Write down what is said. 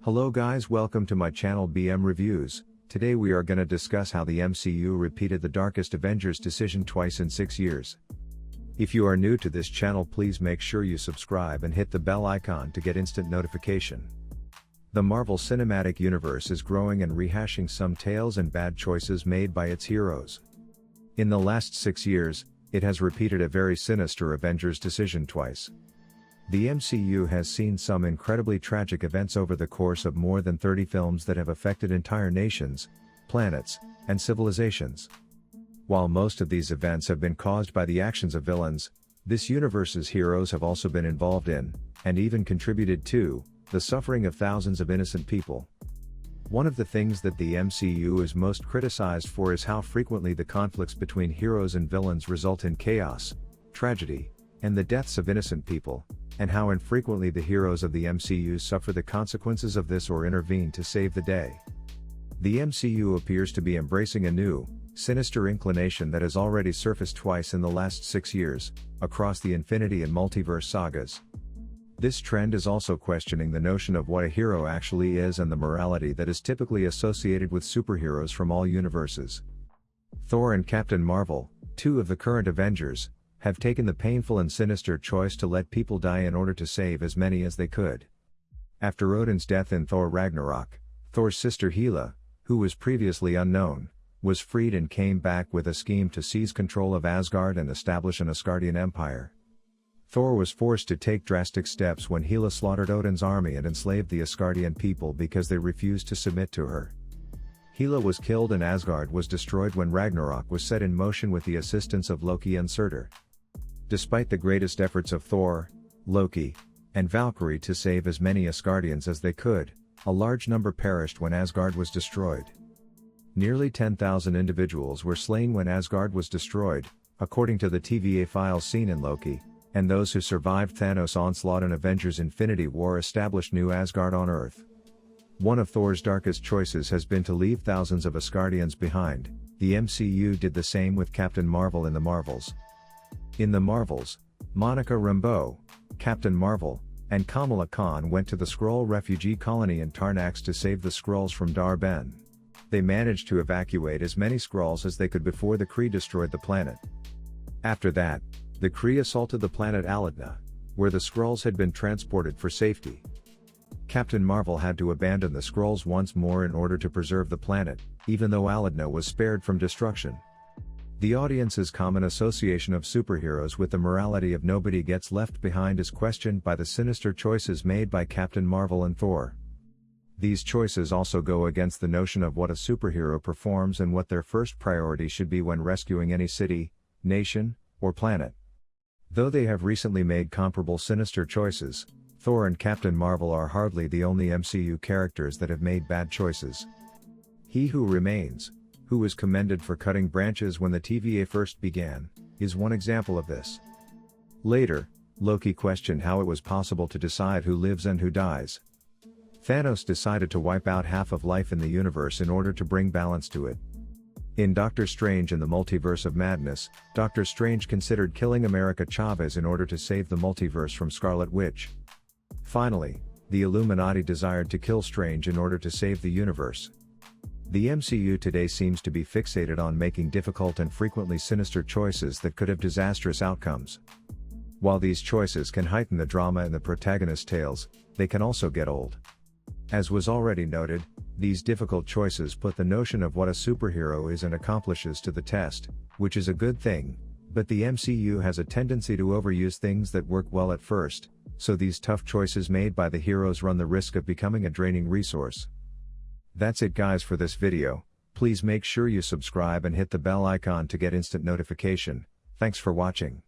Hello guys, welcome to my channel BM Reviews. Today we are gonna discuss how the MCU repeated the darkest Avengers decision twice in 6 years. If you are new to this channel, please make sure you subscribe and hit the bell icon to get instant notification. The Marvel Cinematic Universe is growing and rehashing some tales and bad choices made by its heroes. In the last 6 years, it has repeated a very sinister Avengers decision twice. The MCU has seen some incredibly tragic events over the course of more than 30 films that have affected entire nations, planets, and civilizations. While most of these events have been caused by the actions of villains, this universe's heroes have also been involved in, and even contributed to, the suffering of thousands of innocent people. One of the things that the MCU is most criticized for is how frequently the conflicts between heroes and villains result in chaos, tragedy, and the deaths of innocent people, and how infrequently the heroes of the MCU suffer the consequences of this or intervene to save the day. The MCU appears to be embracing a new, sinister inclination that has already surfaced twice in the last 6 years, across the Infinity and Multiverse sagas. This trend is also questioning the notion of what a hero actually is and the morality that is typically associated with superheroes from all universes. Thor and Captain Marvel, two of the current Avengers, have taken the painful and sinister choice to let people die in order to save as many as they could. After Odin's death in Thor Ragnarok, Thor's sister Hela, who was previously unknown, was freed and came back with a scheme to seize control of Asgard and establish an Asgardian empire. Thor was forced to take drastic steps when Hela slaughtered Odin's army and enslaved the Asgardian people because they refused to submit to her. Hela was killed and Asgard was destroyed when Ragnarok was set in motion with the assistance of Loki and Surtur. Despite the greatest efforts of Thor, Loki, and Valkyrie to save as many Asgardians as they could, a large number perished when Asgard was destroyed. Nearly 10,000 individuals were slain when Asgard was destroyed, according to the TVA files seen in Loki, and those who survived Thanos' onslaught in Avengers Infinity War established new Asgard on Earth. One of Thor's darkest choices has been to leave thousands of Asgardians behind. The MCU did the same with Captain Marvel in the Marvels. In the Marvels, Monica Rambeau, Captain Marvel, and Kamala Khan went to the Skrull refugee colony in Tarnax to save the Skrulls from Dar-Ben. They managed to evacuate as many Skrulls as they could before the Kree destroyed the planet. After that, the Kree assaulted the planet Aladna, where the Skrulls had been transported for safety. Captain Marvel had to abandon the Skrulls once more in order to preserve the planet, even though Aladna was spared from destruction. The audience's common association of superheroes with the morality of nobody gets left behind is questioned by the sinister choices made by Captain Marvel and Thor. These choices also go against the notion of what a superhero performs and what their first priority should be when rescuing any city, nation, or planet. Though they have recently made comparable sinister choices, Thor and Captain Marvel are hardly the only MCU characters that have made bad choices. He Who Remains, who was commended for cutting branches when the TVA first began, is one example of this. Later, Loki questioned how it was possible to decide who lives and who dies. Thanos decided to wipe out half of life in the universe in order to bring balance to it. In Doctor Strange in the Multiverse of Madness, Doctor Strange considered killing America Chavez in order to save the multiverse from Scarlet Witch. Finally, the Illuminati desired to kill Strange in order to save the universe. The MCU today seems to be fixated on making difficult and frequently sinister choices that could have disastrous outcomes. While these choices can heighten the drama in the protagonist's tales, they can also get old. As was already noted, these difficult choices put the notion of what a superhero is and accomplishes to the test, which is a good thing, but the MCU has a tendency to overuse things that work well at first, so these tough choices made by the heroes run the risk of becoming a draining resource. That's it guys for this video. Please make sure you subscribe and hit the bell icon to get instant notification. Thanks for watching.